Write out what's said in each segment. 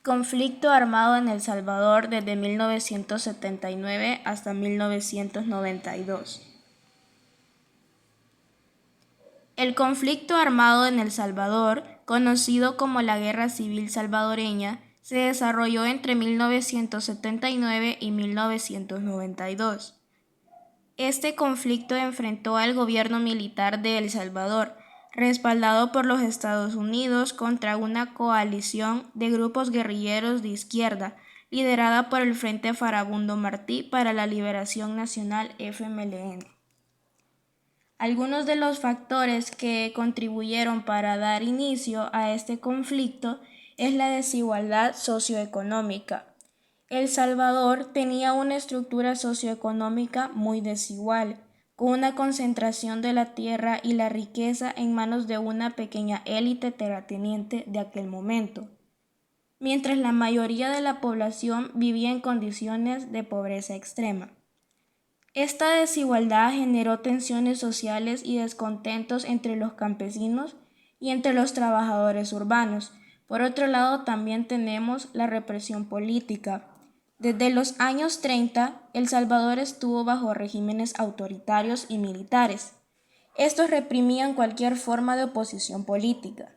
Conflicto armado en El Salvador desde 1979 hasta 1992. El conflicto armado en El Salvador, conocido como la Guerra Civil Salvadoreña, se desarrolló entre 1979 y 1992. Este conflicto enfrentó al gobierno militar de El Salvador, respaldado por los Estados Unidos, contra una coalición de grupos guerrilleros de izquierda, liderada por el Frente Farabundo Martí para la Liberación Nacional FMLN. Algunos de los factores que contribuyeron para dar inicio a este conflicto es la desigualdad socioeconómica. El Salvador tenía una estructura socioeconómica muy desigual, con una concentración de la tierra y la riqueza en manos de una pequeña élite terrateniente de aquel momento, mientras la mayoría de la población vivía en condiciones de pobreza extrema. Esta desigualdad generó tensiones sociales y descontentos entre los campesinos y entre los trabajadores urbanos. Por otro lado, también tenemos la represión política. Desde los años 30, El Salvador estuvo bajo regímenes autoritarios y militares. Estos reprimían cualquier forma de oposición política.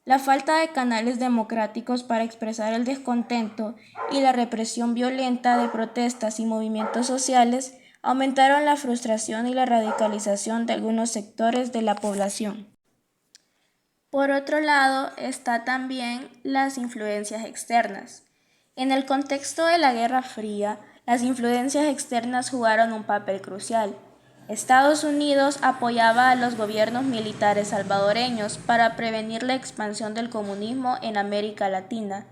La falta de canales democráticos para expresar el descontento y la represión violenta de protestas y movimientos sociales aumentaron la frustración y la radicalización de algunos sectores de la población. Por otro lado, está también las influencias externas. En el contexto de la Guerra Fría, las influencias externas jugaron un papel crucial. Estados Unidos apoyaba a los gobiernos militares salvadoreños para prevenir la expansión del comunismo en América Latina,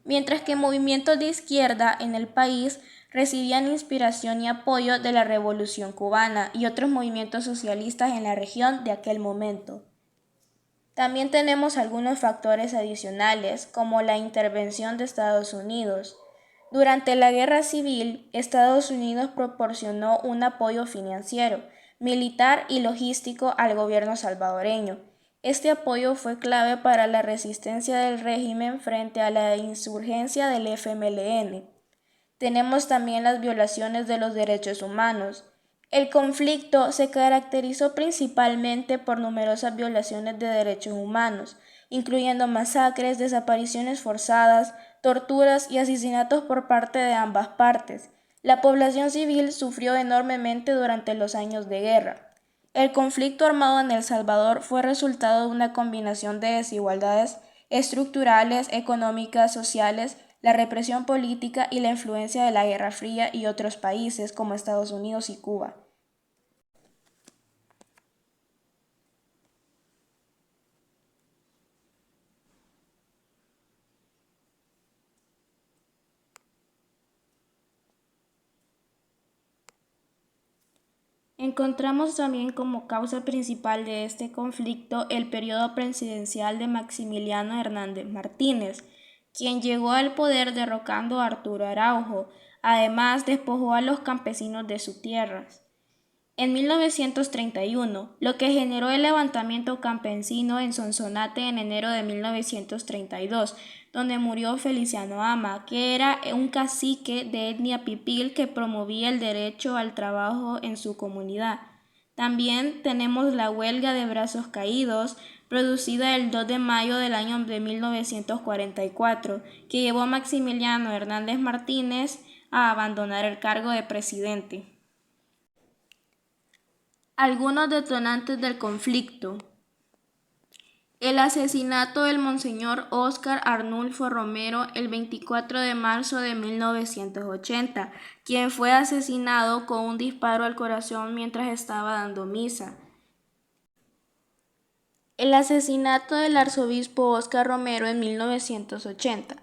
mientras que movimientos de izquierda en el país recibían inspiración y apoyo de la Revolución cubana y otros movimientos socialistas en la región de aquel momento. También tenemos algunos factores adicionales, como la intervención de Estados Unidos. Durante la Guerra Civil, Estados Unidos proporcionó un apoyo financiero, militar y logístico al gobierno salvadoreño. Este apoyo fue clave para la resistencia del régimen frente a la insurgencia del FMLN. Tenemos también las violaciones de los derechos humanos. El conflicto se caracterizó principalmente por numerosas violaciones de derechos humanos, incluyendo masacres, desapariciones forzadas, torturas y asesinatos por parte de ambas partes. La población civil sufrió enormemente durante los años de guerra. El conflicto armado en El Salvador fue resultado de una combinación de desigualdades estructurales, económicas, sociales, la represión política y la influencia de la Guerra Fría y otros países como Estados Unidos y Cuba. Encontramos también como causa principal de este conflicto el periodo presidencial de Maximiliano Hernández Martínez, quien llegó al poder derrocando a Arturo Araujo. Además, despojó a los campesinos de sus tierras. En 1931, lo que generó el levantamiento campesino en Sonsonate en enero de 1932, donde murió Feliciano Ama, que era un cacique de etnia pipil que promovía el derecho al trabajo en su comunidad. También tenemos la huelga de brazos caídos, producida el 2 de mayo del año de 1944, que llevó a Maximiliano Hernández Martínez a abandonar el cargo de presidente. Algunos detonantes del conflicto. El asesinato del monseñor Óscar Arnulfo Romero el 24 de marzo de 1980, quien fue asesinado con un disparo al corazón mientras estaba dando misa. El asesinato del arzobispo Óscar Romero en 1980.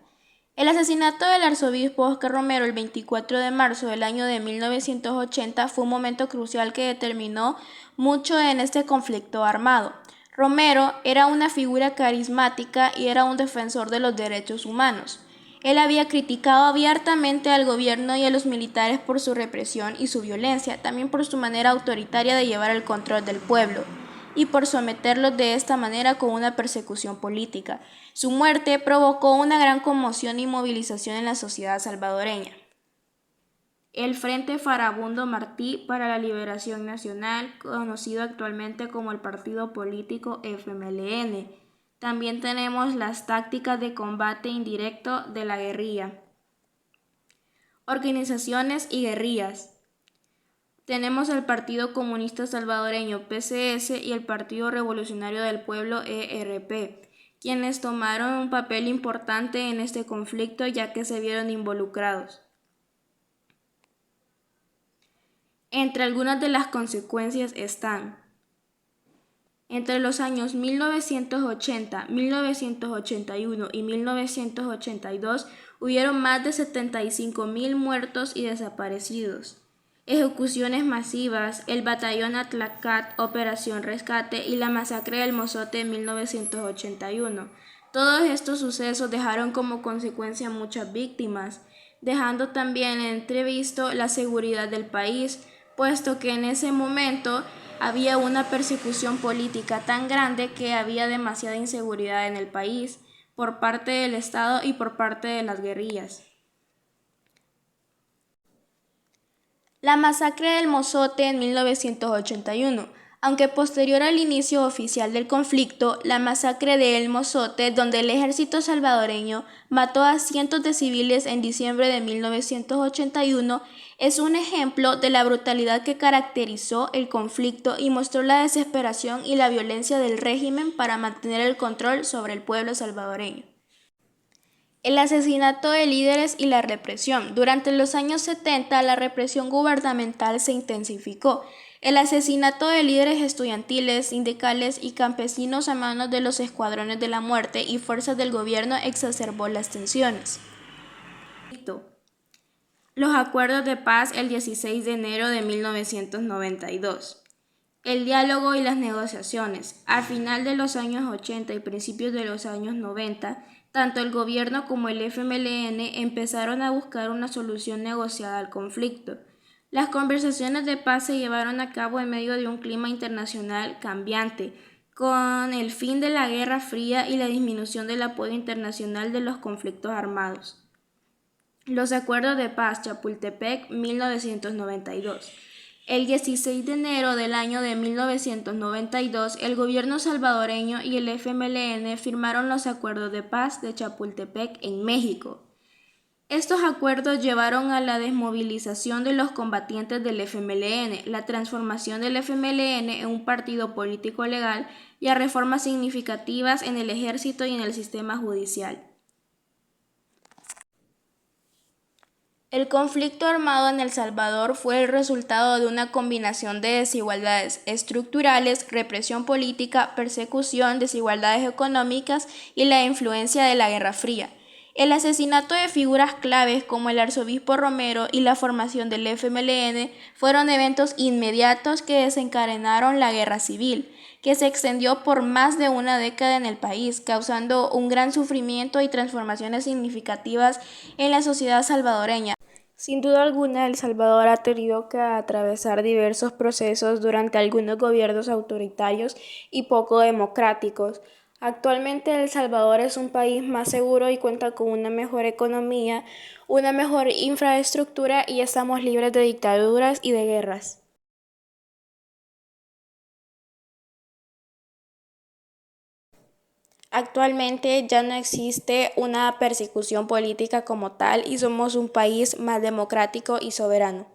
El asesinato del arzobispo Óscar Romero el 24 de marzo del año de 1980 fue un momento crucial que determinó mucho en este conflicto armado. Romero era una figura carismática y era un defensor de los derechos humanos. Él había criticado abiertamente al gobierno y a los militares por su represión y su violencia, también por su manera autoritaria de llevar el control del pueblo. y por someterlos de esta manera con una persecución política. Su muerte provocó una gran conmoción y movilización en la sociedad salvadoreña. El Frente Farabundo Martí para la Liberación Nacional, conocido actualmente como el partido político FMLN. También tenemos las tácticas de combate indirecto de la guerrilla. Organizaciones y guerrillas. Tenemos el Partido Comunista Salvadoreño PCS y el Partido Revolucionario del Pueblo ERP, quienes tomaron un papel importante en este conflicto ya que se vieron involucrados. Entre algunas de las consecuencias están: entre los años 1980, 1981 y 1982 hubieron más de 75.000 muertos y desaparecidos, ejecuciones masivas, el Batallón Atlacat, Operación Rescate y la masacre del Mozote en 1981. Todos estos sucesos dejaron como consecuencia muchas víctimas, dejando también en entrevisto la seguridad del país, puesto que en ese momento había una persecución política tan grande que había demasiada inseguridad en el país por parte del Estado y por parte de las guerrillas. La masacre del Mozote en 1981. Aunque posterior al inicio oficial del conflicto, la masacre de El Mozote, donde el ejército salvadoreño mató a cientos de civiles en diciembre de 1981, es un ejemplo de la brutalidad que caracterizó el conflicto y mostró la desesperación y la violencia del régimen para mantener el control sobre el pueblo salvadoreño. El asesinato de líderes y la represión. Durante los años 70, la represión gubernamental se intensificó. El asesinato de líderes estudiantiles, sindicales y campesinos a manos de los escuadrones de la muerte y fuerzas del gobierno exacerbó las tensiones. Los acuerdos de paz el 16 de enero de 1992. El diálogo y las negociaciones. Al final de los años 80 y principios de los años 90, tanto el gobierno como el FMLN empezaron a buscar una solución negociada al conflicto. Las conversaciones de paz se llevaron a cabo en medio de un clima internacional cambiante, con el fin de la Guerra Fría y la disminución del apoyo internacional de los conflictos armados. Los acuerdos de paz Chapultepec 1992. El 16 de enero del año de 1992, el gobierno salvadoreño y el FMLN firmaron los acuerdos de paz de Chapultepec en México. Estos acuerdos llevaron a la desmovilización de los combatientes del FMLN, la transformación del FMLN en un partido político legal y a reformas significativas en el ejército y en el sistema judicial. El conflicto armado en El Salvador fue el resultado de una combinación de desigualdades estructurales, represión política, persecución, desigualdades económicas y la influencia de la Guerra Fría. El asesinato de figuras claves como el arzobispo Romero y la formación del FMLN fueron eventos inmediatos que desencadenaron la guerra civil, que se extendió por más de una década en el país, causando un gran sufrimiento y transformaciones significativas en la sociedad salvadoreña. Sin duda alguna, El Salvador ha tenido que atravesar diversos procesos durante algunos gobiernos autoritarios y poco democráticos. Actualmente El Salvador es un país más seguro y cuenta con una mejor economía, una mejor infraestructura y estamos libres de dictaduras y de guerras. Actualmente ya no existe una persecución política como tal y somos un país más democrático y soberano.